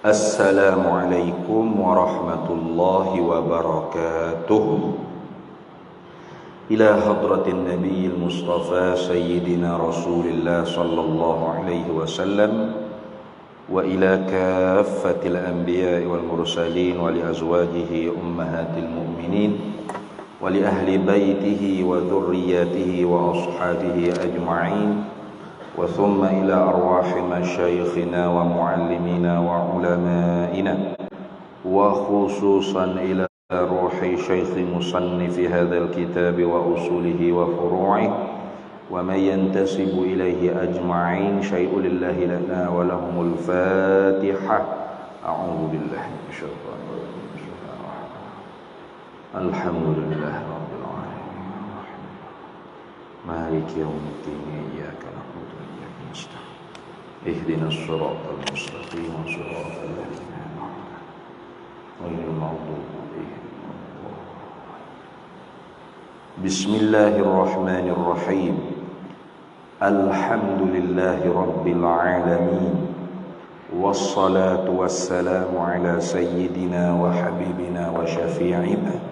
Assalamualaikum warahmatullahi wabarakatuh. Ila hadratin nabiyil mustafa sayyidina rasulillah sallallahu alaihi wasallam wa ila kaffatil anbiya'i wal mursalin wa li azwajihi ummahatil mu'minin wa li ahli baitihi wa dhurriyyatihi wa ashabihi ajma'in wa thumma ila arwahi masyayikhina wa muallimina wa ulama'ina wa khususan ila ruhi syaikh musannifi hadzal kitab wa usulihi wa furu'i wa man yantasibu ilaihi ajma'in syai'un lillahi lana wa lahumul fatihah. A'udzu billahi minasyaitonir rajim. Alhamdulillah rabbil alamin. Maliki yaumiddin. Iyyaka na'budu wa iyyaka nasta'in. Ihdinas siratal mustaqim. Siratal ladzina an'amta 'alaihim ghairil maghdubi 'alaihim. Bismillahirrahmanirrahim. Alhamdulillahi rabbil alamin. Wassalatu wassalamu ala sayyidina wa habibina wa syafi'ina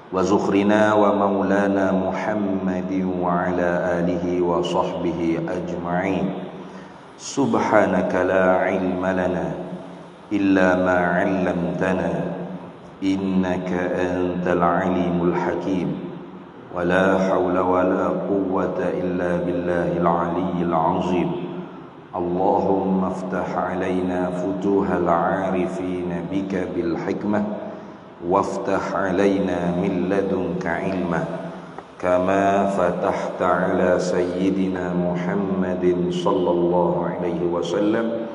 wa zukhrina wa maulana Muhammadin wa ala alihi wa sahbihi ajma'in. Subhanaka la ilma lana illa ma 'allamtana innaka antal alimul hakim. Wa la hawla wa la quwwata illa billahil aliyyil azim. Allahumma aftah alaina futuhal 'arifina bika bil hikmah waftah alaina min ladunka ilma kama fatahta ala sayyidina Muhammadin sallallahu alaihi wasallam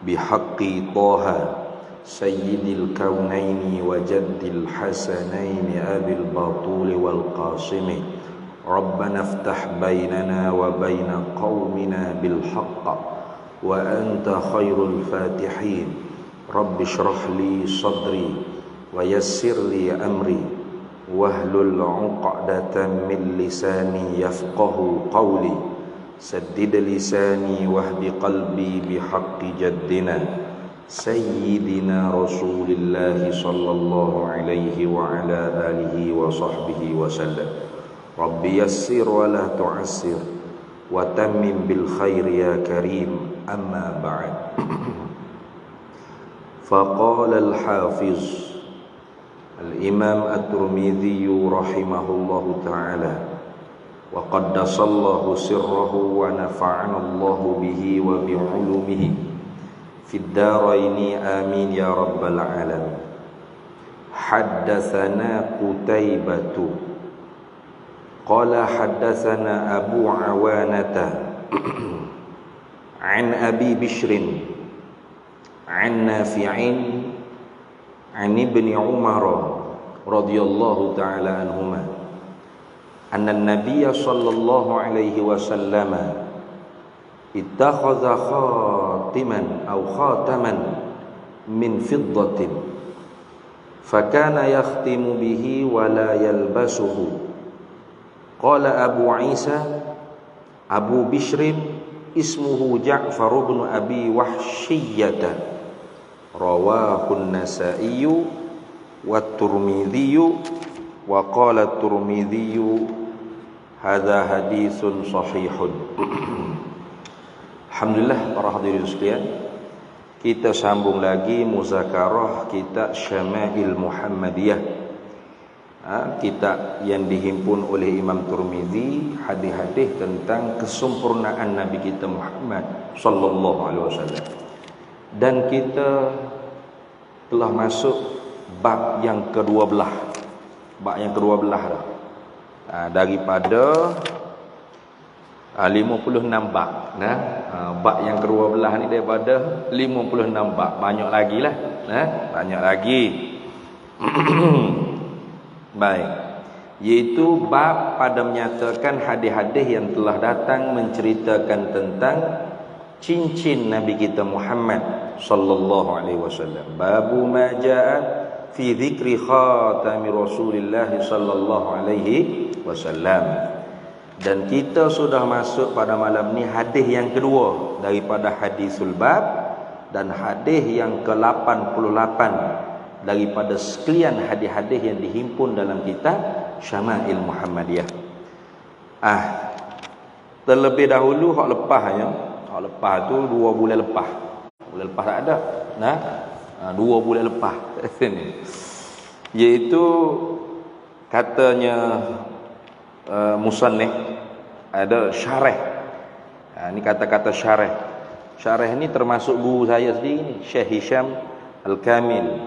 bihaqqi Taha sayyidil kaunaini wa jaddil hasanaini abil batuli wal qasimi. Rabbana aftah bainana wa baina qaumina bil haqq wa anta khairul fatihin. Rabbi shrah li sadri wa yassir li amri wahlul 'uqdatan min lisani yafqahu qawli. Saddid lisani wahdi qalbi bihaqqi jaddina sayyidina Rasulillah sallallahu alaihi wa ala alihi wa sahbihi wa sallam. Rabbi yassir wa la tu'assir wa tammim bil khair ya karim. Amma ba'd. Faqala al-hafiz al-imam at-Tirmidzi rahimahullahu ta'ala wa qaddasallahu sirrahu wa nafa'ana Allahu bihi wa bi'ulumihi fid daraini amin ya rabbal alamin. Haddatsana Qutaibatu qala haddatsana Abu Awanata an Abi Bishrin an Nafi'in an Ibni Umar radhiyallahu ta'ala anhuma anna an-nabiyya sallallahu alaihi wasallam ittakhadha khatiman aw khataman min fiddatin fakana yakhtimu bihi wa la yalbasuhu. Qala Abu Isa Abu Bishrin ismuhu Ja'far ibn Abi Wahshiyyah rawahu an-Nasa'i wa at-Tirmidzi wa qala at-Tirmidzi hadza haditsun sahihun. Alhamdulillah para hadirin sekalian, kita sambung lagi muzakarah kitab Syama'il Muhammadiyah, kitab yang dihimpun oleh Imam Tirmidzi, hadis-hadis tentang kesempurnaan Nabi kita Muhammad sallallahu alaihi wasallam. Dan kita telah masuk bab yang ke-12. Bab yang ke-12 dah. Daripada 56 bab. Bab yang ke-12 ni daripada 56 bab. Banyak lagi lah. Banyak lagi. Baik. Iaitu bab pada menyatakan hadis-hadis yang telah datang menceritakan tentang cincin Nabi kita Muhammad sallallahu alaihi wasallam. Babu ma jaa fi dzikri khatami Rasulillah sallallahu alaihi wasallam. Dan kita sudah masuk pada malam ni hadis yang kedua daripada hadisul bab dan hadis yang ke-88 daripada sekalian hadis-hadis yang dihimpun dalam kitab Syama'il Muhammadiyah. Terlebih dahulu hak lepas ya. Hak lepas tu 2 bulan lepas. Bulan lepas tak ada. 2 bulan lepas. Iaitu katanya musannif ada syarah. Ini kata-kata syarah. Syarah ni termasuk guru saya sendiri ni, Syekh Hisham Al-Kamil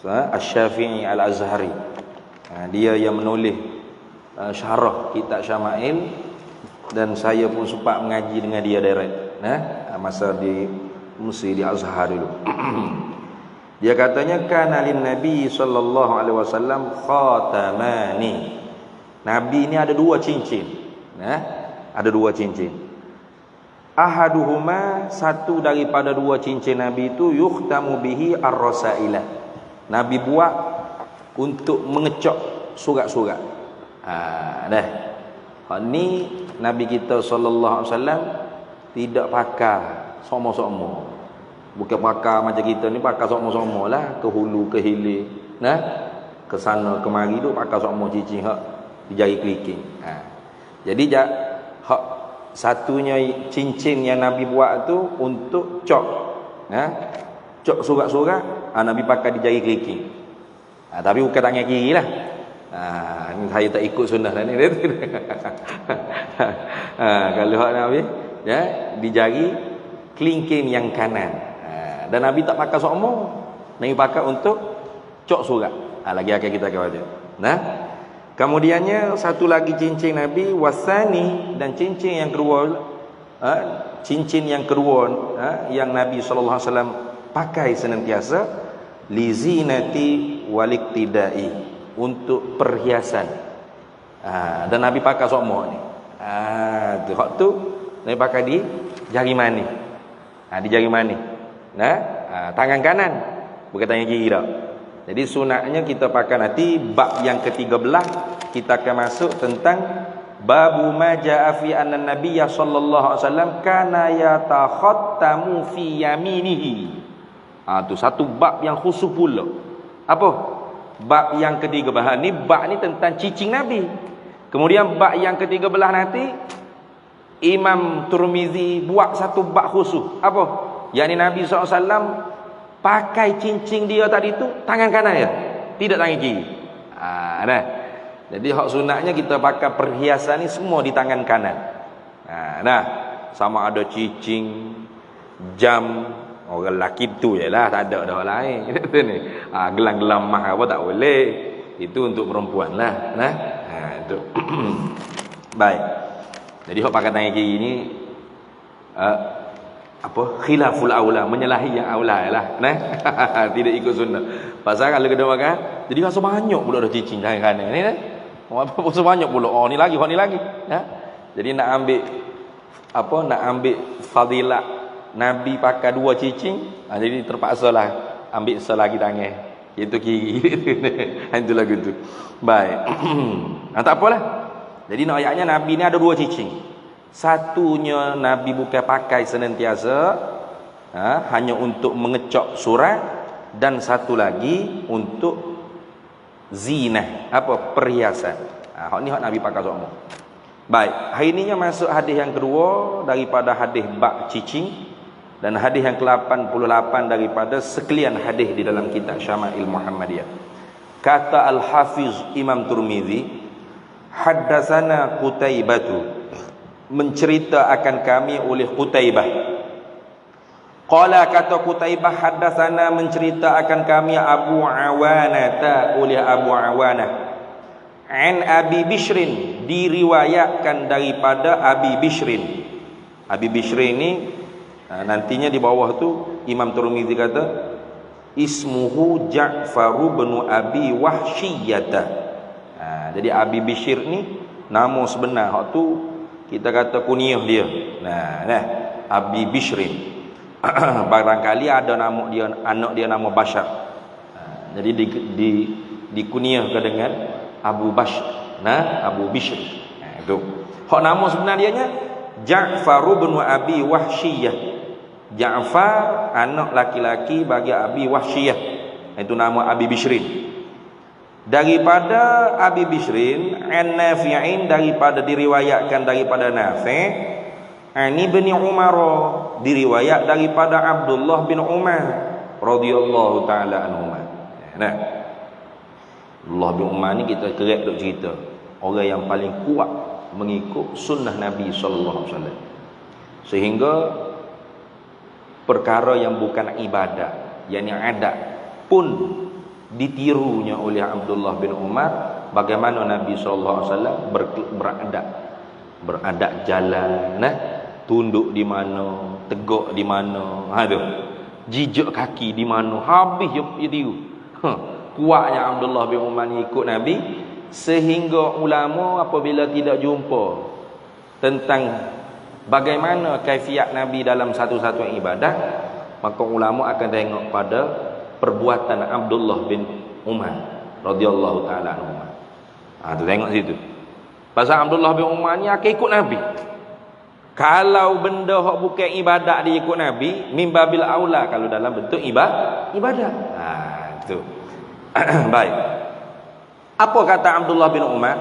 Asy-Syafi'i Al-Azhari. Dia yang menulis syarah kitab Syama'il, dan saya pun sempat mengaji dengan dia direct. Masa di Mesir di Azhar dulu. Dia katanya kana lin nabi sallallahu alaihi wasallam khatamani. Nabi ni ada 2 cincin. Ada 2 cincin. Ahaduhuma, satu daripada 2 cincin Nabi itu yukhtamu bihi ar-rasailah. Nabi buat untuk mengecok surat-surat. Hak ni Nabi kita sallallahu alaihi wasallam tidak pakai sama-sama. Bukan pakai macam kita ni pakai sama-sama lah, ke hulu ke hilir. Ke sana kemari tu pakai sama cincin hak di jari kelingking. Jadi hak satunya cincin yang Nabi buat tu untuk cok. Cok surat-surat, Nabi pakai di jari kelingking. Tapi bukan tangan kiri lah. Ni saya tak ikut sunnah lah ni. Kalau hak Nabi di jari kelingking yang kanan. Dan Nabi tak pakai sokmo. Nabi pakai untuk cok surat. Lagi akan kita akan baca. Kemudiannya satu lagi cincin Nabi wasani, dan cincin yang kedua yang Nabi sallallahu alaihi wasallam pakai senantiasa lizinati waliktidai, untuk perhiasan. Dan Nabi pakai sokmo ni. Hak tu Nabi pakai di jari mani. Di jari mani. Tangan kanan, bukan tangan kiri dah. Jadi sunatnya kita pakai nanti bab yang ke-13 kita akan masuk tentang babu ma jaa fi anna nabiyya sallallahu alaihi wasallam kana yatakhattamu fi yaminihi. Tu satu bab yang khusus pula. Apa? Bab yang ke-13 ni, bab ni tentang cicing Nabi. Kemudian bab yang ke-13 nanti Imam Tirmizi buat satu bab khusus. Apa? Yakni Nabi SAW pakai cincin dia tadi tu tangan kanan ya, tidak tangan kiri. Jadi hak sunatnya kita pakai perhiasan ni semua di tangan kanan. Sama ada cincin, jam, orang lelaki tu je lah, tak ada dah lain. Gelang-gelang mah apa tak boleh. Itu untuk perempuan lah. Itu. Baik. Jadi hak pakai tangan kiri ni khilaful aula, menyalahi yang aula lah. Tidak ikut sunnah. Pasal kalau kita makan, jadi rasa banyak pula dah cincin tangan kanan ni. Rasa banyak pula. Ni lagi, ni lagi. Jadi nak ambil fadilat Nabi pakai 2 cincin, jadi terpaksalah ambil selagi tangan. Itu kiri. Itu lagu tu. Baik. Tak apalah. Jadi nak ayatnya Nabi ni ada 2 cincin. Satunya Nabi bukan pakai senantiasa, hanya untuk mengecok surat, dan satu lagi untuk zinah, perhiasan. Hak ni hak Nabi pakai semua. Baik, hari ininya masuk hadis yang kedua daripada hadis bab cicing, dan hadis yang ke-88 daripada sekalian hadis di dalam kitab Syama'il Muhammadiyah. Kata Al-Hafiz Imam Tirmizi, haddatsana Qutaibah, mencerita akan kami oleh Qutaibah. Qala, kata Qutaibah, haddatsana, mencerita akan kami Abu Awanah, oleh Abu Awanah. An Abi Bishrin, diriwayatkan daripada Abi Bishrin. Abi Bishrin ni nantinya di bawah tu Imam Tirmizi kata ismuhu Ja'far bin Abi Wahsyiyah. Jadi Abi Bishr ni nama sebenar, hak tu kita kata kunyah dia. Abi Bishrin. Barangkali ada nama dia, anak dia nama Bashar. Jadi dikunyahkan dengan Abu Bashr, Abu Bishr. Itu. Hak nama sebenarnya Ja'far bin Abi Wahsyiyah. Ja'far anak laki-laki bagi Abi Wahsyiyah. Itu nama Abi Bishrin. Daripada Abi Bishrin an Nafi'in, daripada diriwayatkan daripada Nafi', ani bin Umar, diriwayat daripada Abdullah bin Umar radhiyallahu taala anhuma. Nah, Abdullah bin Umar ni kita kerek duk cerita orang yang paling kuat mengikut sunnah Nabi sallallahu alaihi wasallam, sehingga perkara yang bukan ibadat, yakni adat pun ditirunya oleh Abdullah bin Umar. Bagaimana Nabi sallallahu alaihi wasallam beradat jalan, tunduk di mana, tegak di mana, jijak kaki di mana, habis dia tiru. Kuatnya Abdullah bin Umar ni ikut Nabi, sehingga ulama apabila tidak jumpa tentang bagaimana kaifiat Nabi dalam satu-satu ibadah, maka ulama akan tengok pada perbuatan Abdullah bin Umar radhiyallahu taala anhu. Tu tengok situ. Pasal Abdullah bin Umar ni akan ikut Nabi. Kalau benda hak bukan ibadat dia ikut Nabi, mimbabil aula kalau dalam bentuk ibadat. Tu. Baik. Apa kata Abdullah bin Umar?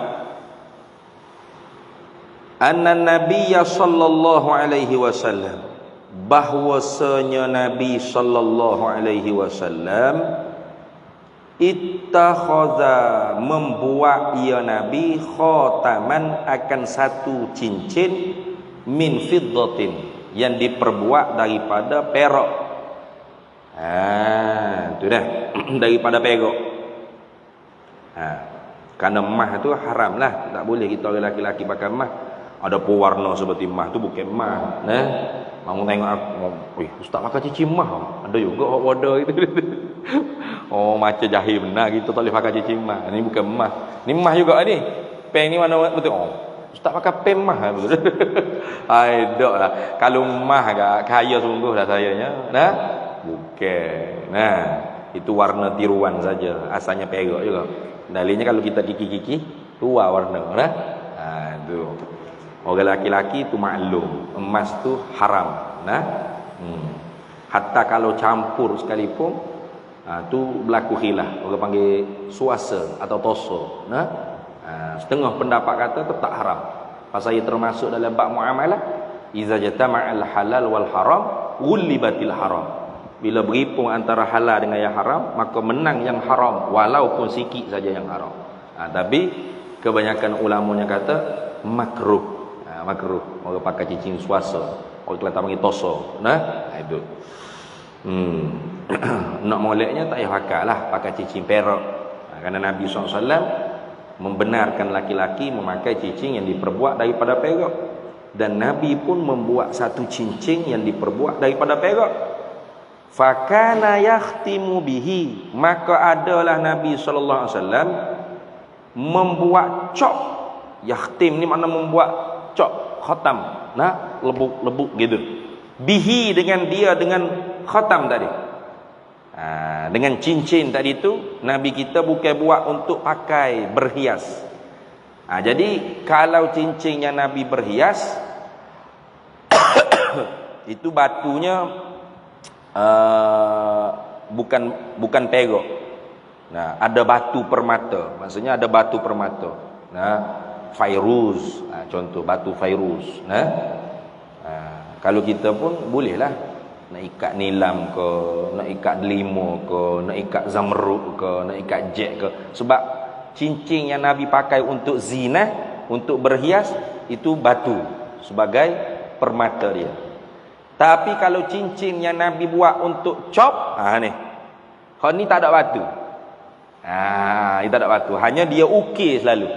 Anna Nabiyya sallallahu alaihi wasallam, bahwasanya Nabi sallallahu alaihi wasallam ittakhadha, membuat ia Nabi khataman, akan satu cincin min fiddatin, yang diperbuat daripada perak. Tu dah daripada perak. Kerana emas tu haram lah, tak boleh kita orang lelaki pakai emas. Ada pewarna seperti emas tu bukan emas. Mau tengok aku, ustaz pakai cincin emas. Ada juga hak wadah itu. Oh, macam jahil benar kita tak boleh pakai cincin emas. Ni bukan emas. Ni emas juga ni. Peng ni mana betul? Oh, ustaz pakai peng emas betul. Ai daklah. Kalau emas agak kaya sungguh dah sayanya. Bukan. Itu warna tiruan saja. Asalnya perak juga. Dalilnya kalau kita kiki-kiki, tua warna. Tu. Orang laki-laki tu maklum, emas tu haram. Hatta kalau campur sekalipun, tu berlaku khilaf. Orang panggil suasa atau toso. Setengah pendapat kata tetap haram. Pasal ia termasuk dalam bab muamalah. Iza jatama'al halal wal haram, ghulibatil haram. Bila berhimpun antara halal dengan yang haram, maka menang yang haram, walaupun sikit saja yang haram. Tapi kebanyakan ulamanya kata makruh. Makruh orang pakai cincin suasa, orang Kelantan panggil toso. Itu nak moleknya tak payah pakai lah, pakai cincin perak. Kerana Nabi SAW membenarkan laki-laki memakai cincin yang diperbuat daripada perak, dan Nabi pun membuat satu cincin yang diperbuat daripada perak. Fakana yakhtimu bihi, maka adalah Nabi SAW membuat cop. Yakhtim ni makna membuat cop, khatam, lebuk-lebuk gitu. Bihi, dengan dia, dengan khatam tadi. Dengan cincin tadi tu, Nabi kita bukan buat untuk pakai berhias. Jadi kalau cincinnya Nabi berhias, itu batunya bukan perak. Ada batu permata, maksudnya ada batu permata. Fairuz, contoh batu fairuz. Kalau kita pun bolehlah nak ikat nilam ke, nak ikat delima ke, nak ikat zamrud ke, nak ikat jet ke. Sebab cincin yang Nabi pakai untuk zina, untuk berhias, itu batu sebagai permata dia. Tapi kalau cincin yang Nabi buat untuk cop, ni tak ada batu. Dia tak ada batu, hanya dia ukir selalu.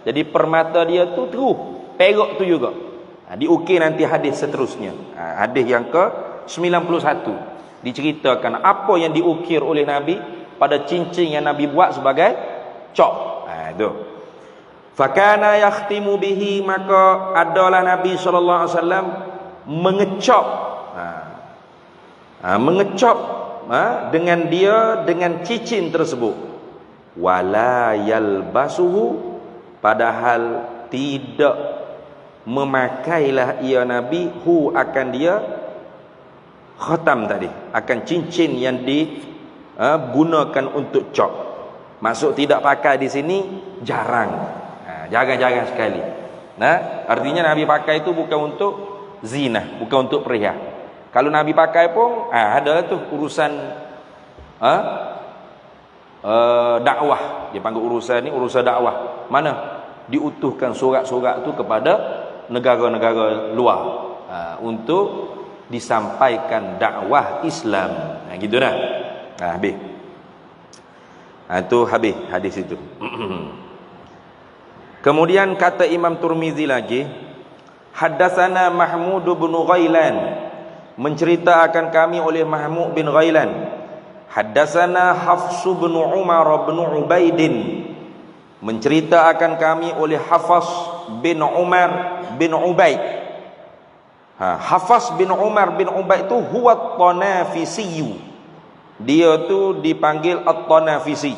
Jadi permata dia tu terus perak tu juga. Diukir nanti hadis seterusnya. Hadis yang ke-91 diceritakan apa yang diukir oleh Nabi pada cincin yang Nabi buat sebagai cop. Itu. Fakana yakhtimu bihi, maka adalah Nabi sallallahu alaihi wasallam mengecop. Mengecop dengan cincin tersebut. Wala yalbasuhu, padahal tidak memakailah ia Nabi akan dia khatam tadi, akan cincin yang digunakan untuk cop. Maksud tidak pakai di sini jarang, jarang-jarang sekali. Artinya Nabi pakai itu bukan untuk zina, bukan untuk perhiasan. Kalau Nabi pakai pun adalah tu urusan dakwah. Dia panggil urusan ni urusan dakwah. Mana diutuhkan surat-surat tu kepada negara-negara luar untuk disampaikan dakwah Islam. Gitu dah. Habis. Itu habis hadis itu. Kemudian kata Imam Tirmizi lagi, haddatsana Mahmud bin Ghailan, menceritakan kami oleh Mahmud bin Ghailan. Haddatsana Hafs bin Umar bin Ubaidin, menceritakan kami oleh Hafs bin Umar bin Ubaid. Hafs bin Umar bin Ubaid itu huwa at-Tanafisi. Dia tu dipanggil at-Tanafisi.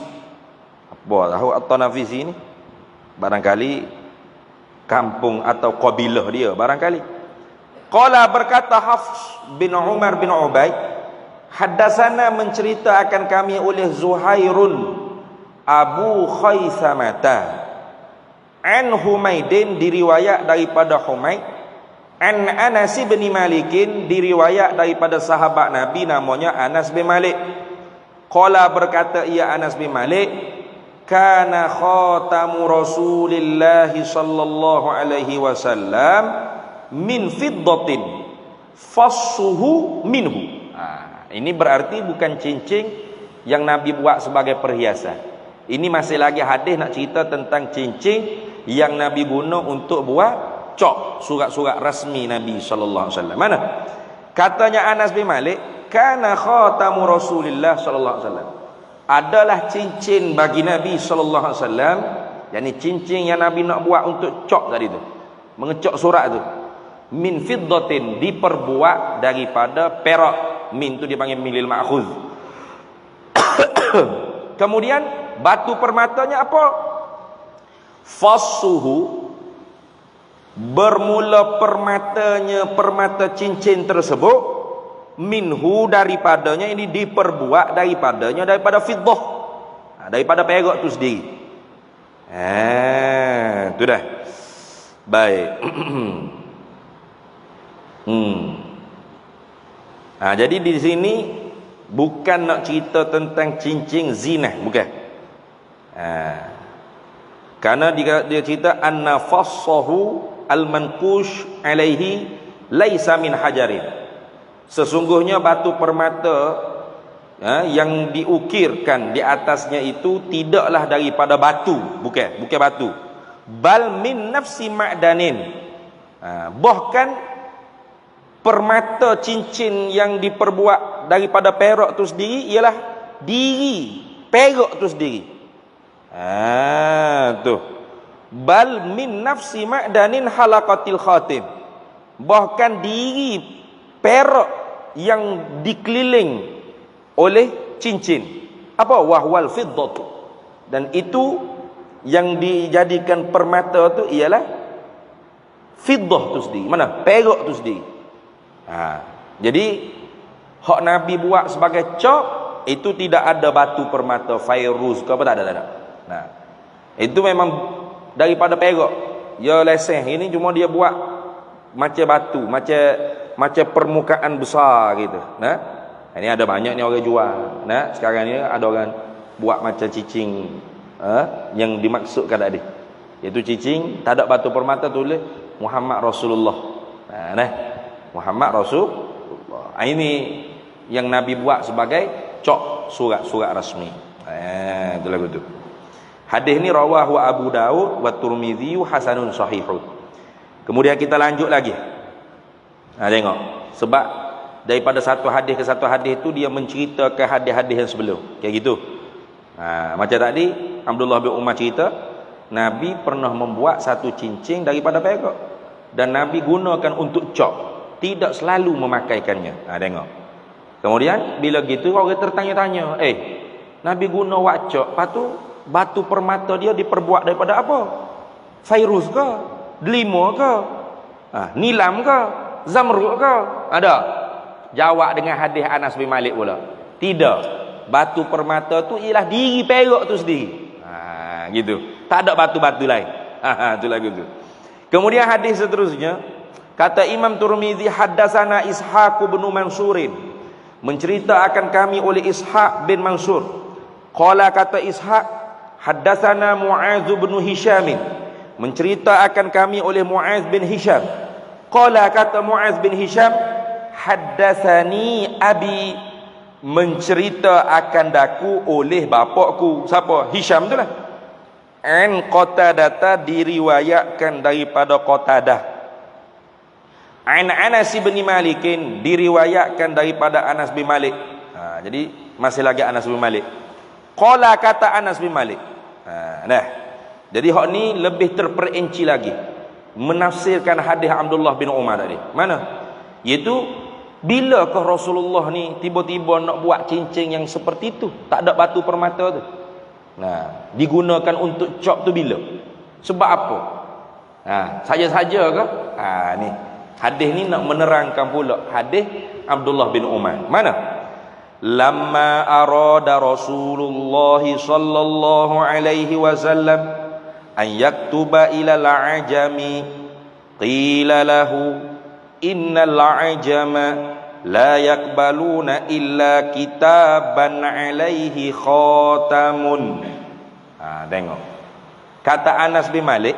Apa tahu at-Tanafisi ni? Barangkali kampung atau kabilah dia barangkali. Qala, berkata Hafs bin Umar bin Ubaid, haddatsana, menceritakan kami oleh Zuhairun Abu Khaisamata an Humaidin, diriwayat daripada Humaid, an Anas bin Malikin, diriwayat daripada sahabat Nabi namanya Anas bin Malik. Qala, berkata ia Anas bin Malik, kana khatamu Rasulillah sallallahu alaihi wasallam min fiddatin fassuhu minhu. Ini berarti bukan cincin yang Nabi buat sebagai perhiasan. Ini masih lagi hadis nak cerita tentang cincin yang Nabi guna untuk buat cop surat-surat rasmi Nabi sallallahu alaihi wasallam. Mana? Katanya Anas bin Malik, kana khatamu Rasulillah sallallahu alaihi wasallam, adalah cincin bagi Nabi sallallahu alaihi wasallam, yakni cincin yang Nabi nak buat untuk cop tadi tu, mengecok surat tu, min fiddatin, diperbuat daripada perak. Min tu dipanggil milil ma'khuz. Kemudian batu permatanya apa? Fassuhu, bermula permata cincin tersebut, minhu, daripadanya, ini diperbuat daripada fiddah, daripada perak tu sendiri. Tu dah. Baik. Jadi di sini bukan nak cerita tentang cincin zina, bukan. Karena dia cerita anna fassahu al-manqush alaihi laisa min hajarin. Sesungguhnya batu permata yang diukirkan di atasnya itu tidaklah daripada batu, bukan batu. Bal min nafsi ma'danin. Bahkan permata cincin yang diperbuat daripada perak tu sendiri ialah diri perak tu sendiri. Tu. Bal min nafsi ma'danin halaqatil khatim. Bahkan diri perak yang dikeliling oleh cincin. Apa? Wahwal fiddatu. Dan itu yang dijadikan permata tu ialah fiddah tu sendiri. Mana? Perak tu sendiri. Jadi hak Nabi buat sebagai cop itu tidak ada batu permata fairuz ke apa, tak ada. Itu memang daripada perak. Ya leseh ini cuma dia buat macam batu, macam permukaan besar gitu. Ini ada banyak ni orang jual. Sekarang ni ada orang buat macam cicing yang dimaksudkan tadi. Iaitu cicing tak ada batu permata, tulis Muhammad Rasulullah. Muhammad Rasulullah. Ini yang Nabi buat sebagai cok surat-surat rasmi. Itulah betul. Hadis ni rawahu Abu Daud wa Tirmizi hasanun sahihun. Kemudian kita lanjut lagi. Tengok. Sebab daripada satu hadis ke satu hadis itu dia menceritakan hadis-hadis yang sebelum. Kayak gitu. Macam tadi Abdullah bin Umar cerita, Nabi pernah membuat satu cincin daripada perak dan Nabi gunakan untuk cop, tidak selalu memakaikannya. Tengok. Kemudian bila gitu orang tertanya-tanya, Nabi guna wacak, lepas tu batu permata dia diperbuat daripada apa? Fairuz ke? Delima ke? Nilam ke? Zamrud ke? Ada? Jawab dengan hadis Anas bin Malik pula. Tidak. Batu permata tu ialah diri perak tu sendiri. Gitu. Tak ada batu-batu lain. Itulah gitu. Kemudian hadis seterusnya, kata Imam Tirmizi, haddatsana Ishaq bin Mansurin, menceritakan kami oleh Ishaq bin Mansur. Qala, kata Ishaq, haddatsana Mu'adz bin Hisham, menceritakan kami oleh Mu'adz bin Hisham. Qala, kata Mu'adz bin Hisham, haddatsani abi, menceritakan daku oleh bapakku. Siapa? Hisham itulah. An Qatadah, diriwayatkan daripada Qatadah. An Anas bin Malik, diriwayatkan daripada Anas bin Malik. Jadi masih lagi Anas bin Malik. Qala, kata Anas bin Malik. Jadi hak ni lebih terperinci lagi menafsirkan hadis Abdullah bin Umar tadi. Mana? Iaitu bilakah Rasulullah ni tiba-tiba nak buat cincin yang seperti itu, tak ada batu permata tu. Digunakan untuk cop tu bila? Sebab apa? Saja-saja ke? Ni hadis ni nak menerangkan pula hadis Abdullah bin Umar. Mana? Lamma arada Rasulullah sallallahu alaihi wasallam an yaktuba ila al-ajami qila lahu innal ajama la yakbaluna illa kitaban alaihi khatamun. Tengok. Kata Anas bin Malik,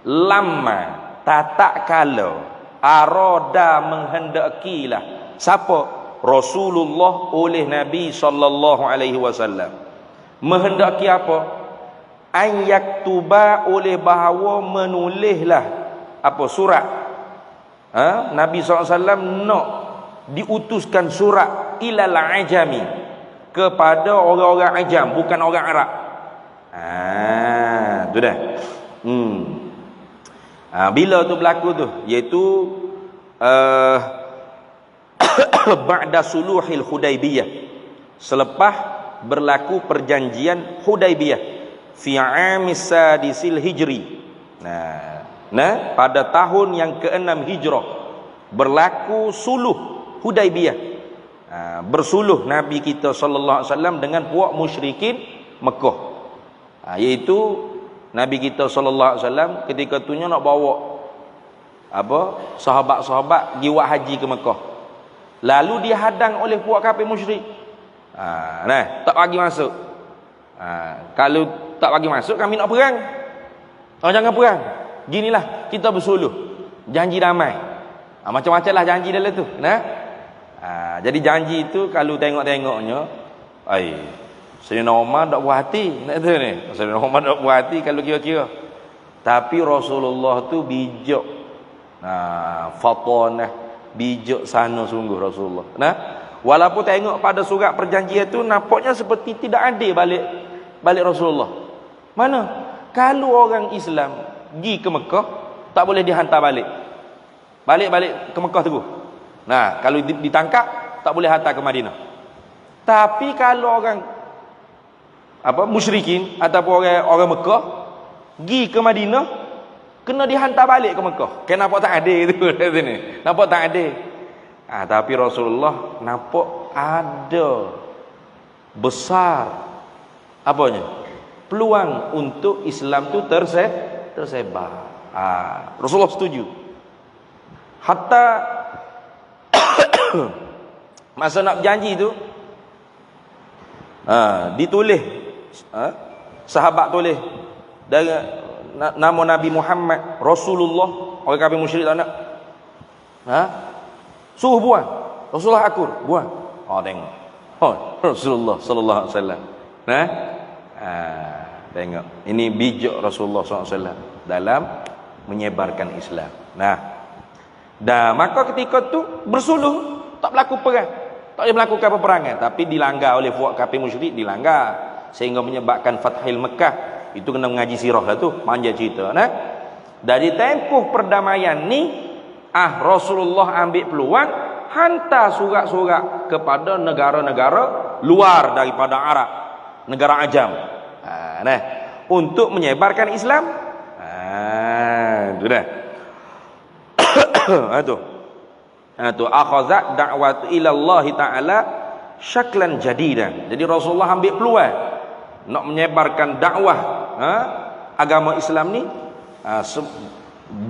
lama tatak kala arada menghendakilah siapa? Rasulullah oleh Nabi sallallahu alaihi wasallam. Menghendaki apa? An yaktuba, oleh bahawa menulislah apa? Surat. Nabi SAW nak diutuskan surat ilal ajami, kepada orang-orang ajam, bukan orang Arab. Tu dah. Bila tu berlaku tu? Iaitu ba'da suluhil Hudaybiyah, selepas berlaku perjanjian Hudaybiyah fi amis sadisil hijri. Pada tahun yang ke-6 hijrah berlaku suluh Hudaybiyah. Bersuluh Nabi kita sallallahu alaihi wasallam dengan puak musyrikin Mekah. Iaitu Nabi kita sallallahu alaihi wasallam ketika tu nak bawa sahabat-sahabat pergi buat haji ke Mekah. Lalu dihadang oleh puak kafir musyrik. Tak bagi masuk. Kalau tak bagi masuk, kami nak perang. Jangan perang. Ginilah kita bersuluh, janji damai. Macam-macam lah janji dalam tu. Jadi janji itu kalau tengok-tengoknya, Sayyidina Umar tak puas hati. Nak tahu ni, Sayyidina Umar tak puas hati kalau kira-kira. Tapi Rasulullah tu bijak. Fatonah, bijak sana sungguh Rasulullah. Walaupun tengok pada surat perjanjian tu nampaknya seperti tidak adil balik Rasulullah. Mana? Kalau orang Islam pergi ke Mekah, tak boleh dihantar balik. Balik ke Mekah tu. Kalau ditangkap, tak boleh hantar ke Madinah. Tapi kalau orang musyrikin ataupun orang Mekah pergi ke Madinah, kena dihantar balik ke Mekah. Kenapa tak adil tu sini? Nampak tak adil? Tapi Rasulullah nampak ada besar peluang untuk Islam tu tersebar. Rasulullah setuju. Hatta masa nak berjanji tu, ditulis, sahabat tulis dari nama Nabi Muhammad Rasulullah. Orang kafir musyrik tak nak, suruh buang. Rasulullah akur buang. Tengok, Rasulullah sallallahu alaihi wasallam. Tengok, ini bijak Rasulullah SAW dalam menyebarkan Islam. Dan maka ketika tu bersuluh, tak berlaku perang, tak boleh melakukan peperangan, tapi dilanggar oleh puak kafir musyrik, dilanggar sehingga menyebabkan Fathil Mekah. Itu kena mengaji sirah lah tu, panjang cerita. Dari tempoh perdamaian ni, Rasulullah ambil peluang hantar surat-surat kepada negara-negara luar daripada Arab, negara ajam. Nah, untuk menyebarkan Islam. Itu dah. Itu akhazat da'wat ila Allah Ta'ala syaklan jadidan. Jadi Rasulullah ambil peluang nak menyebarkan dakwah agama Islam ni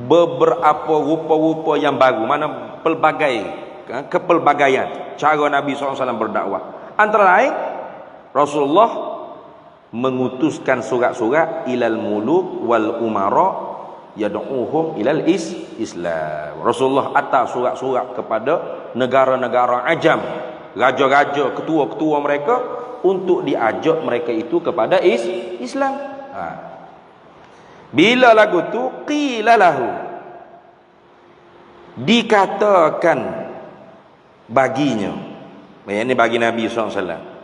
beberapa rupa-rupa yang baru. Mana pelbagai kepelbagaian cara Nabi SAW berdakwah. Antara lain Rasulullah mengutuskan surat-surat ilal muluk wal umara yad'uhum ilal Islam. Rasulullah atas surat-surat kepada negara-negara ajam, raja-raja, ketua-ketua mereka, untuk diajak mereka itu kepada Islam. Bila lagu tu qila lahu, dikatakan baginya, ini bagi Nabi SAW.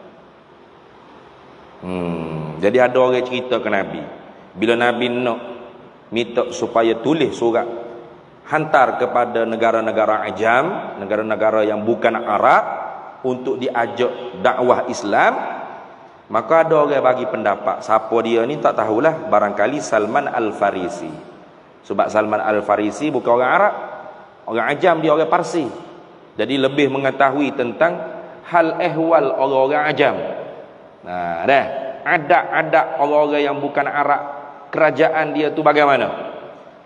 Jadi ada orang cerita ke Nabi, bila Nabi nak minta supaya tulis surat hantar kepada negara-negara ajam, negara-negara yang bukan Arab, untuk diajak dakwah Islam, maka ada orang bagi pendapat. Siapa dia ni tak tahulah, barangkali Salman Al-Farisi. Sebab Salman Al-Farisi bukan orang Arab, orang ajam, dia orang Parsi. Jadi lebih mengetahui tentang hal ehwal orang-orang ajam. Nah, dah adat-adat orang-orang yang bukan Arab, kerajaan dia tu bagaimana.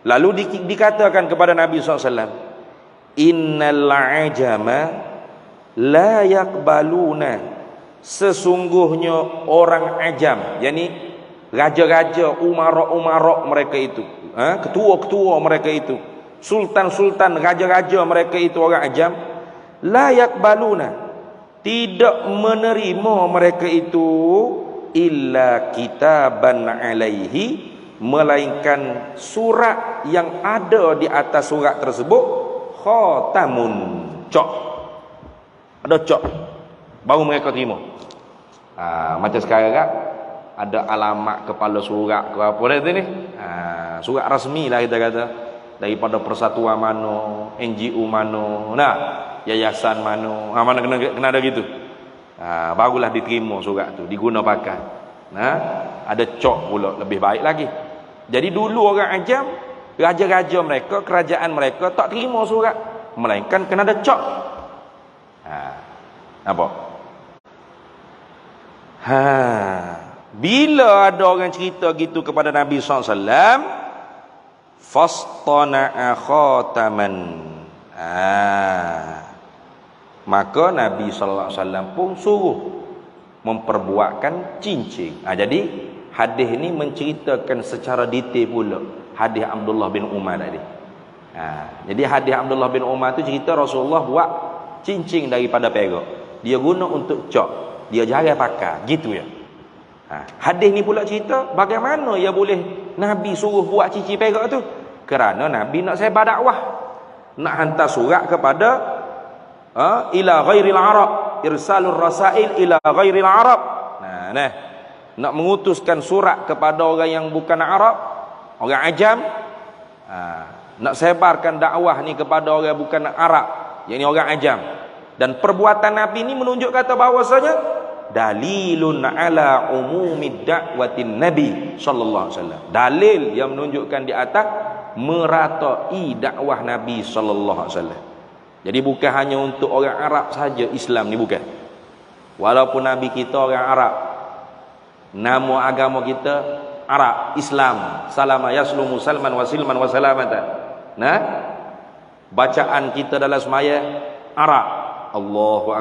Lalu dikatakan kepada Nabi SAW, innal ajama la yakbaluna, sesungguhnya orang ajam, yakni raja-raja, umara-umara mereka itu, ketua-ketua mereka itu, sultan-sultan, raja-raja mereka itu, orang ajam, la yakbaluna, tidak menerima mereka itu, illa kitaban alaihi, melainkan surat yang ada di atas surat tersebut khatamun, cok, ada cok, baru mereka terima. Macam sekarang kan ada alamat kepala surat ke apa dah tu ni, surat rasmi lah kita kata, daripada persatuan mana, NGO mana, yayasan mana, mana kena ada gitu. Barulah diterima surat tu, diguna pakai. Ada cok pula, lebih baik lagi. Jadi dulu orang ajam, raja-raja mereka, kerajaan mereka tak terima surat, melainkan kena ada cok. Apa? Bila ada orang cerita gitu kepada Nabi SAW, fastana'a khataman, maka Nabi SAW pun suruh memperbuatkan cincin. Jadi hadis ini menceritakan secara detail pula hadis Abdullah bin Umar tadi. Jadi hadis Abdullah bin Umar tu cerita Rasulullah buat cincin daripada perak. Dia guna untuk cok, dia jarang pakai, gitu ya. Hadis ni pula cerita bagaimana ya boleh Nabi suruh buat cincin perak tu. Kerana Nabi nak sebar dakwah, nak hantar surat kepada ila ghairil Arab, irsalur rasail ila ghairil Arab. Nak mengutuskan surat kepada orang yang bukan Arab, orang ajam, nak sebarkan dakwah ni kepada orang bukan Arab, yakni orang ajam. Dan perbuatan Nabi ini menunjuk kata bahawasanya dalilun ala umumid da'watin Nabi sallallahu alaihi wasallam. Dalil yang menunjukkan di atas meratai dakwah Nabi sallallahu alaihi wasallam. Jadi bukan hanya untuk orang Arab saja Islam ni, bukan. Walaupun Nabi kita orang Arab, nama agama kita Arab, Islam, salama yaslumu salman wa silman wa salamatan. Bacaan kita dalam semaya Arab, Allahu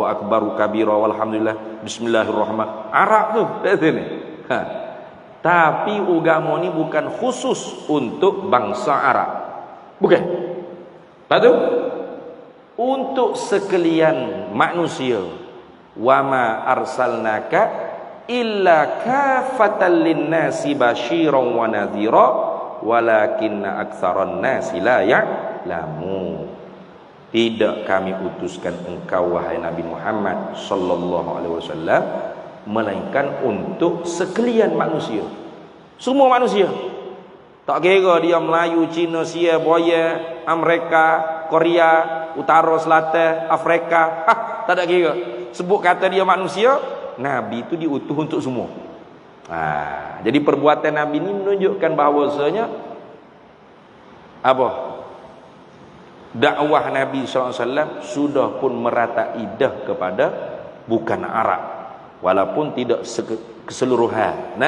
Akbar kabira walhamdulillah bismillahirrahmanirrahim, Arab tu kat sini. Tapi agama ni bukan khusus untuk bangsa Arab, bukan. Lepas tu untuk sekalian manusia, wa ma arsalnaka illa kafatan linnasi basyiran wa nadhira walakinna aktsaran nasi la ya'lamun. Tidak kami utuskan engkau wahai Nabi Muhammad sallallahu alaihi wasallam melainkan untuk sekalian manusia, semua manusia. Tak kira dia Melayu, Cina, Sia, Boya, Amerika, Korea, Utara, Selatan, Afrika, tak ada kira. Sebut kata dia manusia, Nabi itu diutus untuk semua. Jadi perbuatan Nabi ini menunjukkan bahawasanya apa? Dakwah Nabi SAW sudah pun meratai dah kepada bukan Arab, walaupun tidak keseluruhan.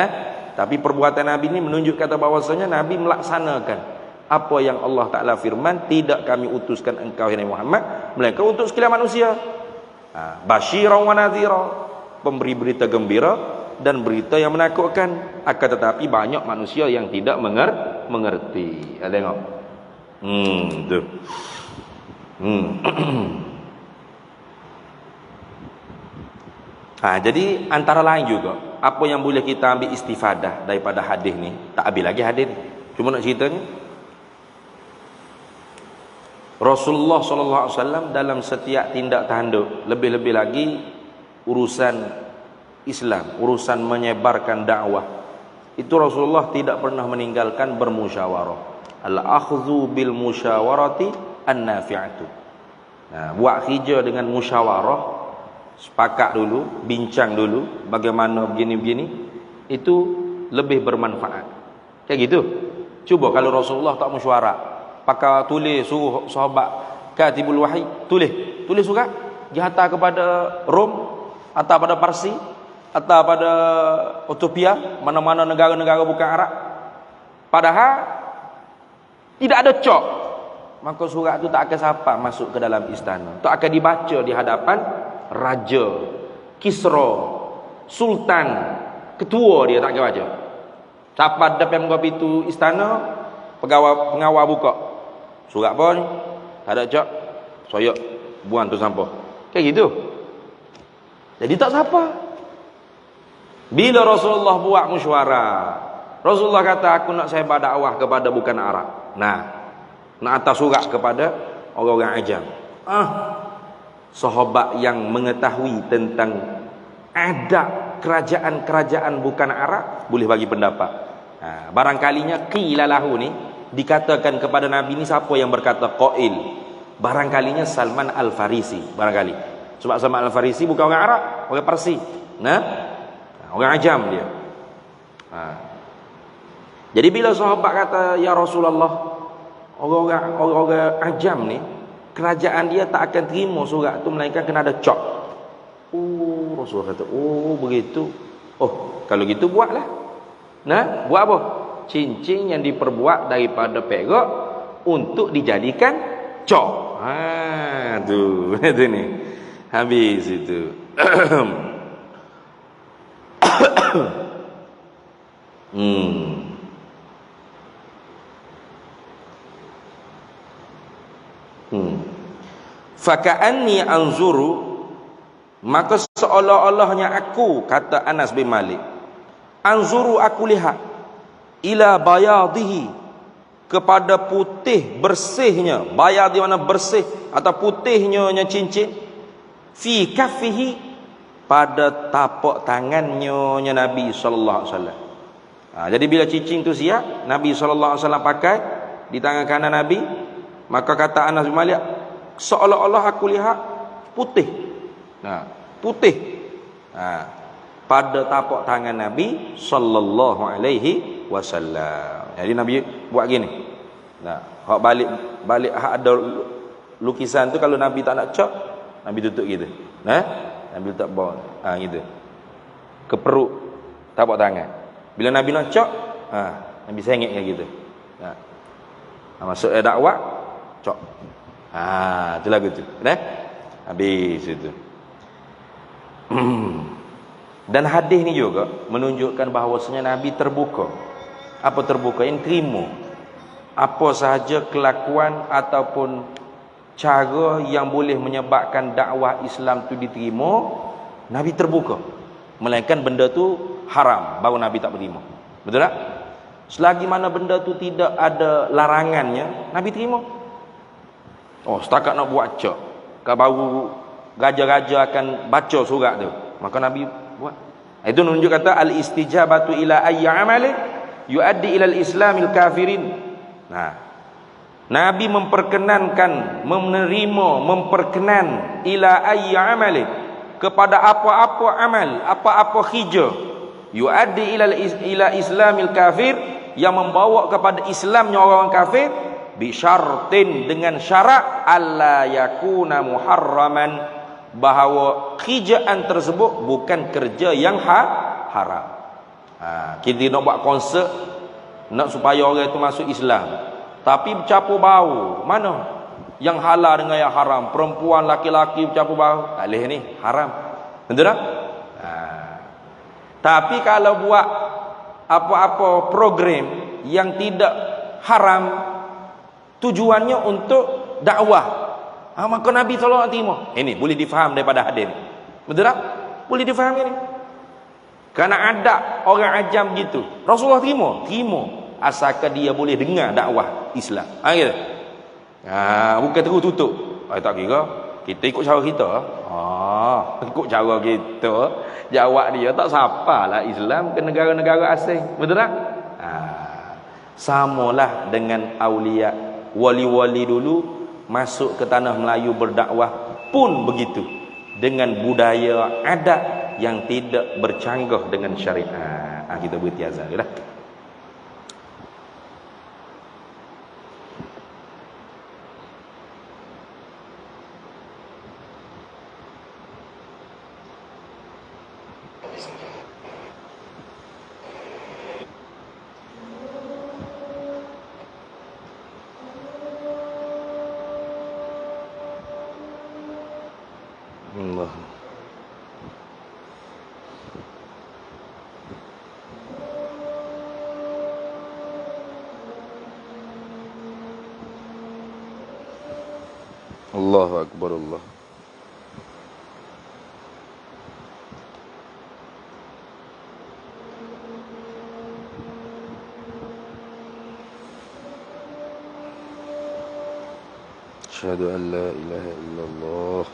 Tapi perbuatan Nabi ini menunjukkan bahawasanya Nabi melaksanakan apa yang Allah Ta'ala firman, tidak kami utuskan engkau hai Muhammad melainkan untuk sekalian manusia. Basyiran wa nadhira, pemberi berita gembira dan berita yang menakutkan. Akan tetapi banyak manusia yang tidak mengerti. Tengok. Tuh. Jadi antara lain juga apa yang boleh kita ambil istifadah daripada hadis ni. Tak habis lagi hadis ni, cuma nak cerita ni. Rasulullah SAW dalam setiap tindak tanduk, lebih-lebih lagi urusan Islam, urusan menyebarkan dakwah, itu Rasulullah tidak pernah meninggalkan bermusyawarah. Al-akhdhu bil musyawarati an-nafi'atu. Buat kerja dengan musyawarah, sepakat dulu, bincang dulu bagaimana begini-begini, itu lebih bermanfaat. Kayak gitu. Cuba kalau Rasulullah tak musyawarah, pakai tulis, suruh sahabat katibul wahyi, tulis surat dihantar kepada Rom atau pada Parsi atau pada Ethiopia, mana-mana negara-negara bukan Arab, padahal tidak ada cok, maka surat itu tak akan sampai masuk ke dalam istana, tak akan dibaca di hadapan raja, Kisra, sultan, ketua, dia tak akan baca. Siapa depan muka pintu istana, pengawal buka, surat apa ni? Tak ada cak, soyak buang tu sampah. Kayak gitu. Jadi tak siapa. Bila Rasulullah buat mesyuarah, Rasulullah kata, aku nak sebar dakwah kepada bukan Arab. Nak hantar surat kepada orang-orang ajam. Sahabat yang mengetahui tentang adab kerajaan-kerajaan bukan Arab boleh bagi pendapat. Barangkalinya qilalahu ni dikatakan kepada Nabi ni siapa yang berkata qail? Barangkalinya Salman Al-Farisi, barangkali. Sebab Salman Al-Farisi bukan orang Arab, orang Parsi. Orang ajam dia. Jadi bila sahabat kata, ya Rasulullah, orang-orang ajam ni kerajaan dia tak akan terima surat tu melainkan kena ada cok. Rasulullah kata, begitu. Kalau gitu buatlah. Buat apa? Cincin yang diperbuat daripada perak untuk dijadikan cok. Itu ni. Habis itu. Faka'anni anzuru, maka seolah-olahnya aku, kata Anas bin Malik, anzuru, aku lihat, ila bayadihi, kepada putih bersihnya, bayad di mana bersih atau putihnya cincin, fi kaffihi, pada tapak tangannya Nabi sallallahu alaihi wasallam. Jadi bila cincin tu siap, Nabi sallallahu alaihi wasallam pakai di tangan kanan Nabi, maka kata Anas bin Malik, seolah-olah aku lihat putih. Putih. Pada tapak tangan Nabi sallallahu alaihi wasallam. Jadi Nabi buat gini. Hak balik hak ada lukisan tu, kalau Nabi tak nak cak, Nabi tutup gitu. Nabi tak bawa gitu. Ke perut tapak tangan. Bila Nabi nak cak, Nabi sengit kayak gitu. Masuk dakwah, cak. Itulah gitu. Habis itu. Dan hadis ni juga menunjukkan bahawasanya Nabi terbuka. Apa terbuka? Yang terima apa sahaja kelakuan ataupun cara yang boleh menyebabkan dakwah Islam tu diterima, Nabi terbuka. Melainkan benda tu haram, baru Nabi tak terima. Betul tak? Selagi mana benda tu tidak ada larangannya, Nabi terima. Setakat nak buat cak, kalau baru raja-raja akan baca surat tu, maka Nabi buat. Itu menunjuk kata al-istijabatu ila ayyi amali yuaddi ila al-islamil kafirin. Nabi memperkenankan, menerima, memperkenan ila ayyi amali, kepada apa-apa amal, apa-apa kerja yuaddi ila islamil kafir, yang membawa kepada Islamnya orang kafir, bi syartin, dengan syarat alla yakuna muharraman, bahawa kerjaan tersebut bukan kerja yang haram. Kita nak buat konsert, nak supaya orang itu masuk Islam, tapi bercampur bau. Mana yang halal dengan yang haram? Perempuan, laki-laki bercampur bau, tak boleh ni, haram. Betul tak? Tapi kalau buat apa-apa program yang tidak haram, tujuannya untuk dakwah, maka Nabi SAW terima. Ini boleh difaham daripada hadis ni. Betul tak? Boleh difaham ini. Kerana ada orang ajam gitu, Rasulullah terima, asalkan dia boleh dengar dakwah Islam. Gitu. Bukan terus tutup. Tak kira, kita ikut cara kita. Ikut cara kita, jawab dia, tak sapalah Islam ke negara-negara asing. Betul tak? Samalah dengan aulia, wali-wali dulu masuk ke tanah Melayu berdakwah pun begitu, dengan budaya adat yang tidak bercanggah dengan syariat. Kita bertiazah dah. Allah. Allahu Akbar, Allah. Asyhadu an la ilaha illallah.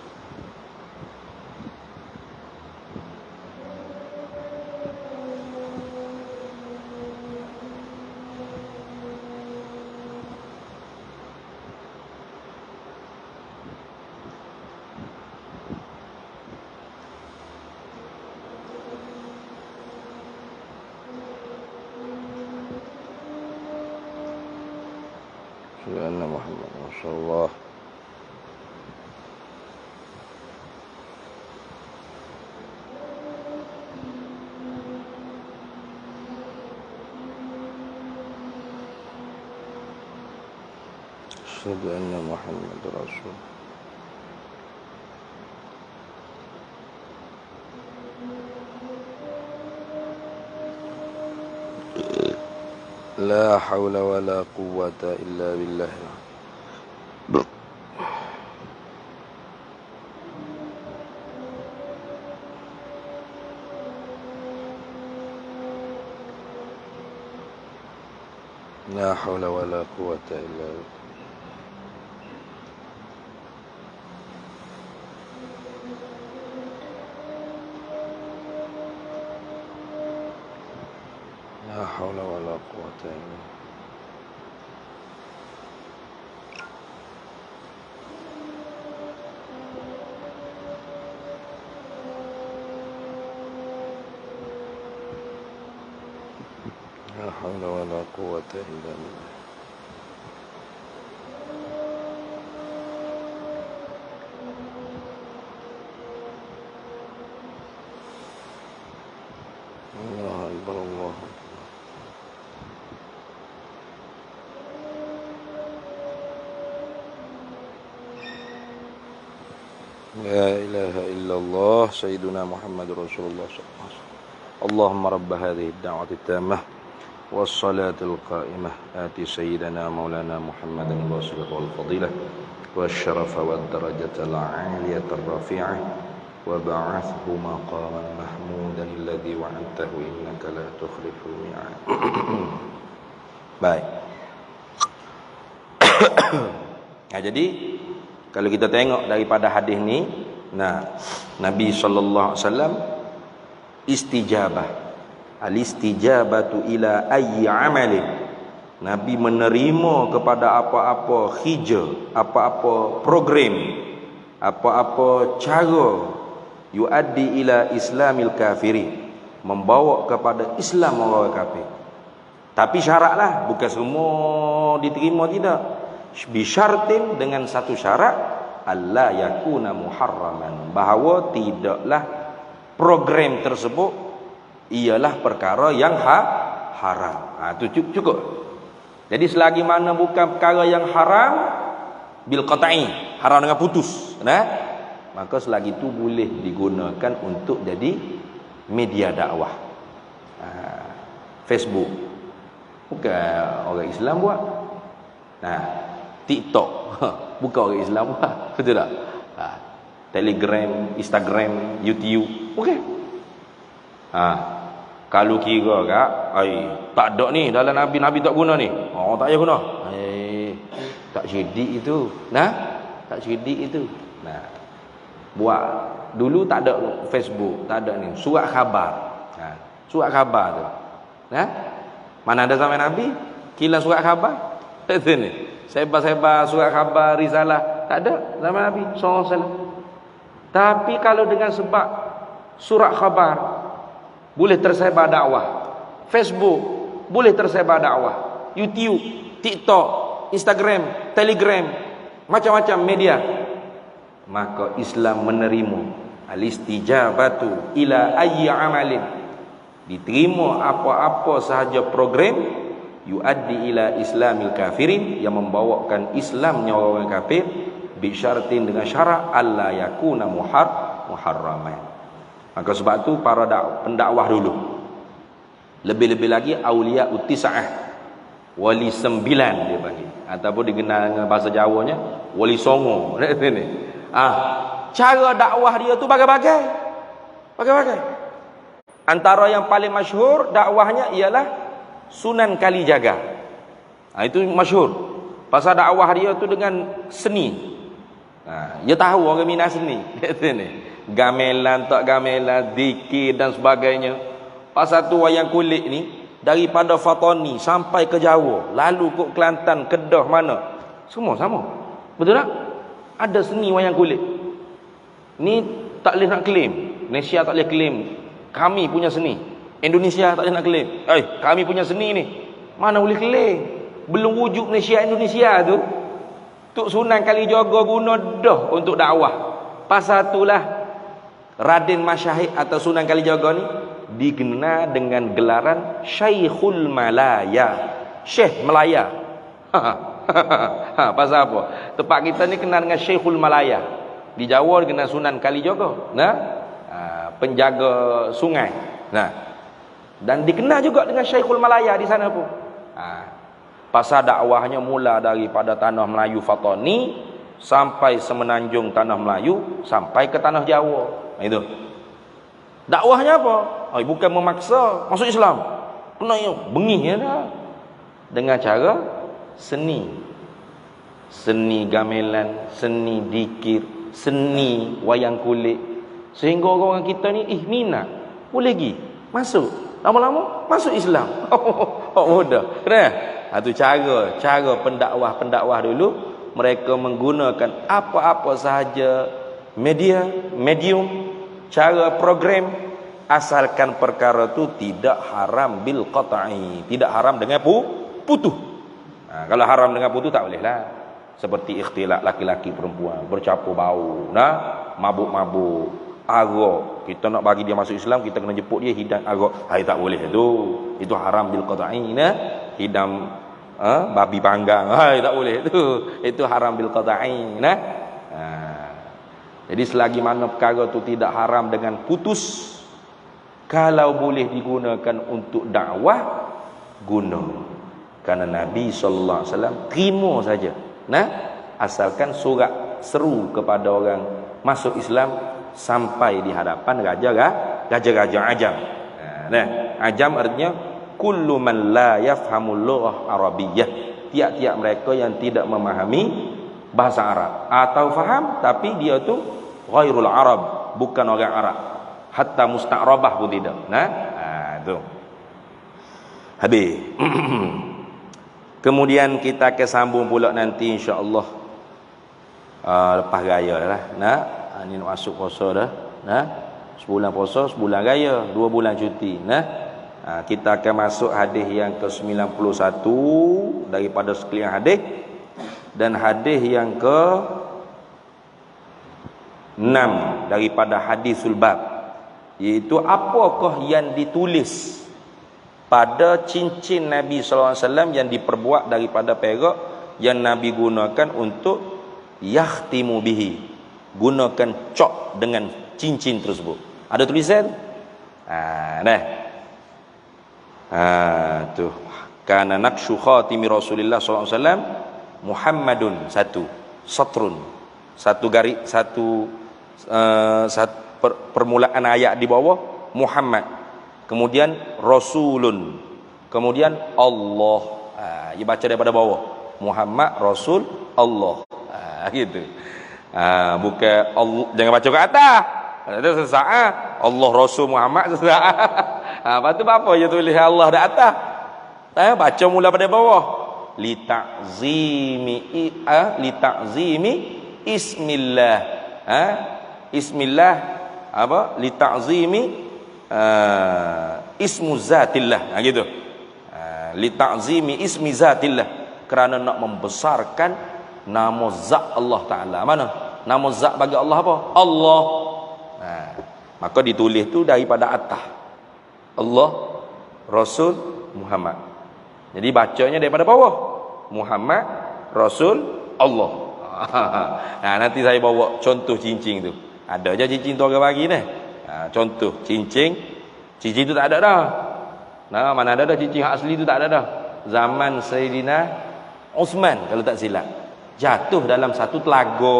Anna Muhammad, masyaallah. Asyhadu anna Muhammad Rasul. La haula wa la quwwata illa billah. La haula wa la quwwata illa billah. La haula wa la quwwata illa billah. La haula wa la quwwata illa billah. Allahu Akbar, Allahu Akbar. La ilaha illallah sayyiduna Muhammadur Rasulullah sallallahu alaihi wasallam. Allahumma rabb hadhihi ad-da'wati at-tammah was-salatil qa'imah ati sayyidina maulana Muhammadan al-wasilah wal fadilah wasyarafa wad-darajatal 'aliyata ar-rafi'ah wa ba'athhu maqaman mahmudan alladhi wa'adtahu innaka la tukhliful mi'ad. Baik. Jadi kalau kita tengok daripada hadis ni, Nabi sallallahu alaihi wasallam istijabah. Al-istijabatu ila ayyi amalin, Nabi menerima kepada apa-apa hijab, apa-apa program, apa-apa cara yuaddi ila islamil kafirin, membawa kepada Islam orang kafir. Tapi syaratlah, bukan semua diterima, tidak. Bisyartin, dengan satu syarat, alla yakuna muharraman, bahawa tidaklah program tersebut ialah perkara yang haram. Itu cukup. Jadi selagi mana bukan perkara yang haram bil qat'i, haram dengan putus, maka selagi itu boleh digunakan untuk jadi media dakwah. Facebook bukan orang Islam buat. TikTok bukan orang Islam buat, betul tak? Telegram, Instagram, YouTube, okey. Kalau kira kak, tak ada ni dalam Nabi tak guna ni. Tak payah guna. Tak cerdik itu. Tak cerdik itu. Buat dulu tak ada Facebook, tak ada ni. Surat khabar. Surat khabar tu. Mana ada zaman Nabi? Kilang surat khabar. Itu ni. Sebar-sebar surat khabar, risalah. Tak ada zaman Nabi SAW. Tapi kalau dengan sebab surat khabar boleh tersebar dakwah, Facebook boleh tersebar dakwah, YouTube, TikTok, Instagram, Telegram, macam-macam media, maka Islam menerima al-istijabatu ila ayyi amalin, diterima apa-apa sahaja program yuaddi ila islamil kafirin, yang membawakan Islamnya orang kafir, bisyartin, dengan syarat alla yakuna muharraman. Maka sebab tu para pendakwah dulu, lebih-lebih lagi aulia utisa'ah, wali 9 dia panggil, ataupun dikenal dengan bahasa Jawanya wali songo. Cara dakwah dia tu bagai-bagai. Antara yang paling masyhur dakwahnya ialah Sunan Kalijaga. Itu masyhur. Pasal dakwah dia tu dengan seni. Dia tahu orang minat seni. Gamelan, tak gamelan, zikir dan sebagainya. Pasal tu wayang kulit ni, daripada Fatani sampai ke Jawa, lalu ke Kelantan, Kedah, mana, semua sama. Betul tak? Ada seni wayang kulit. Ni tak boleh nak claim. Malaysia tak boleh claim kami punya seni. Indonesia tak boleh nak claim kami punya seni ni. Mana boleh claim? Belum wujud Indonesia tu, Tok Sunan Kalijaga guna dah untuk dakwah. Pasal itulah Raden Masyahid atau Sunan Kalijaga ni dikenal dengan gelaran Syekhul Malaya, Syekh Melaya. Pasal apa? Tempat kita ni kenal dengan Syekhul Malaya. Di Jawa dikenal Sunan Kalijaga, penjaga sungai. Dan dikenal juga dengan Syekhul Malaya di sana pun. Pasal dakwahnya mula daripada tanah Melayu Fatani sampai semenanjung tanah Melayu, sampai ke tanah Jawa. Itu dakwahnya apa? Bukan memaksa masuk Islam, kena bengih ya dah. Dengan cara seni gamelan, seni dikir, seni wayang kulit, sehingga orang kita ni minat, boleh pergi masuk, lama-lama masuk Islam. Mudah. Itu cara pendakwah dulu. Mereka menggunakan apa-apa sahaja medium, cara program, asalkan perkara itu tidak haram bil qat'i, tidak haram dengan putus. Kalau haram dengan putus tak boleh lah. Seperti ikhtilat laki-laki perempuan, bercampur bau, mabuk-mabuk, arak. Kita nak bagi dia masuk Islam, kita kena jemput dia hidang arak. Tak boleh tu. Itu haram bil qat'i. Hidang babi panggang, tak boleh tu. Itu haram bil qat'i. Jadi selagi mana perkara tu tidak haram dengan putus, kalau boleh digunakan untuk dakwah, guna. Kerana Nabi sallallahu alaihi wasallam terima saja. Asalkan surat seru kepada orang masuk Islam sampai di hadapan raja-raja ajam. Ajam artinya kullu man la yafhamul lughah arabiyyah, tiap-tiap mereka yang tidak memahami bahasa Arab, atau faham tapi dia tu ghairul Arab, bukan orang Arab, hatta musta'rabah pun tidak. Tu habis. Kemudian kita akan sambung pula nanti insya-Allah lepas raya lah. Nah, ni nak masuk puasa dah. Nah, sebulan puasa, sebulan raya, 2 bulan cuti. Nah, kita akan masuk hadis yang ke-91 daripada sekalian hadis, dan hadis yang ke-6 daripada hadisul bab, iaitu apakah yang ditulis pada cincin Nabi sallallahu alaihi wasallam yang diperbuat daripada perak yang Nabi gunakan untuk yakhtimu bihi, gunakan cok dengan cincin tersebut. Ada tulisan? Tu kana naqshu khatimi Rasulillah sallallahu alaihi wasallam Muhammadun, satu satrun, satu garis, satu permulaan ayat di bawah Muhammad, kemudian Rasulun, kemudian Allah. Dia baca daripada bawah Muhammad, Rasul, Allah. Gitu. Bukan Allah, jangan baca kat atas. Ada sesak Allah, Rasul, Muhammad sesak. Lepas tu apa je tulis Allah di atas. Baca mula pada bawah. Li ta'zimi ismillah. Ismillah apa? Li ta'zimi ismu zatillah, gitu. Li ta'zimi ismi zatillah, kerana nak membesarkan nama zat Allah Taala. Mana nama zat bagi Allah apa? Allah. Maka ditulis tu daripada atas Allah, Rasul, Muhammad. Jadi bacanya daripada bawah Muhammad, Rasul, Allah. Nanti saya bawa contoh cincin tu. Ada je cincin tu orang bagi ni. Contoh cincin tu tak ada dah. Mana ada dah cincin asli tu, tak ada dah. Zaman Sayyidina Uthman kalau tak silap, jatuh dalam satu telaga.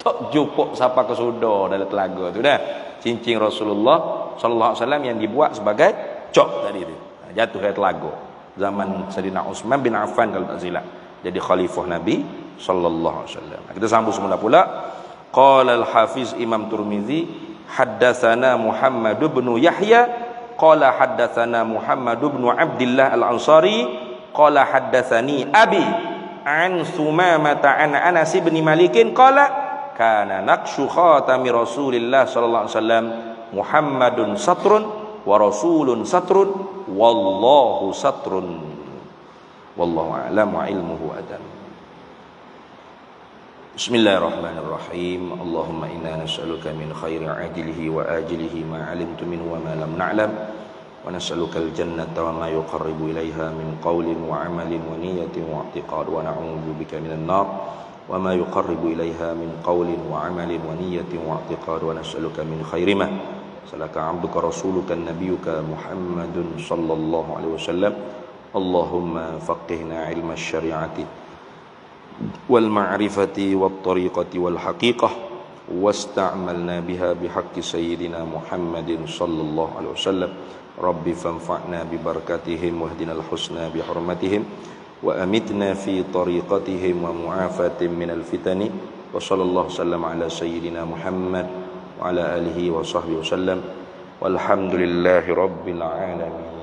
Tak jumpa siapa kesudah dalam telaga tu dah. Cincin Rasulullah sallallahu alaihi wasallam yang dibuat sebagai cok tadi tu, jatuh dari telaga. Zaman Sayyidina Uthman bin Affan kalau tak silap, jadi khalifah Nabi sallallahu alaihi wasallam. Kita sambung semula pula. Qala al-Hafiz Imam Tirmizi, haddatsana Muhammad bin Yahya qala haddatsana Muhammad bin Abdullah al-Ansari qala haddatsani abi an Sumamah an Anas bin Malik qala kana naqshu khatami Rasulillah sallallahu alaihi wasallam Muhammadun satrun wa rasulun satrun wallahu satrun wallahu a'lam wa ilmuhu adam. Bismillahirrahmanirrahim. Allahumma inna nas'aluka min khairi ajilihi wa ajilihi ma 'alimtu minhu wa ma lam na'lam, wa nas'aluka al-jannata wa ma yuqarribu ilaiha min qawlin wa 'amalin wa niyyatin wa i'tiqad, wa na'udzu bika minan nar wa ma yuqarribu ilaiha min qawlin wa 'amalin wa niyyatin wa i'tiqad, wa nas'aluka min khairi ma salaka 'abduka rasuluka nabiyyuka Muhammadun sallallahu alaihi wasallam. Allahumma faqihna 'ilma asy-syari'ati wal ma'rifati wat tariqati wal haqiqah wasta'malna biha bihaqqi sayyidina Muhammadin sallallahu alaihi wasallam. Rabbi fanfa'na bi barakatihim wahdinal husna bi hurmatihim wa amitna fi tariqatihim wa mu'afatin minal fitani. Wa sallallahu sallam ala sayyidina Muhammad wa ala alihi wa sahbihi wasallam walhamdulillahi rabbil alamin.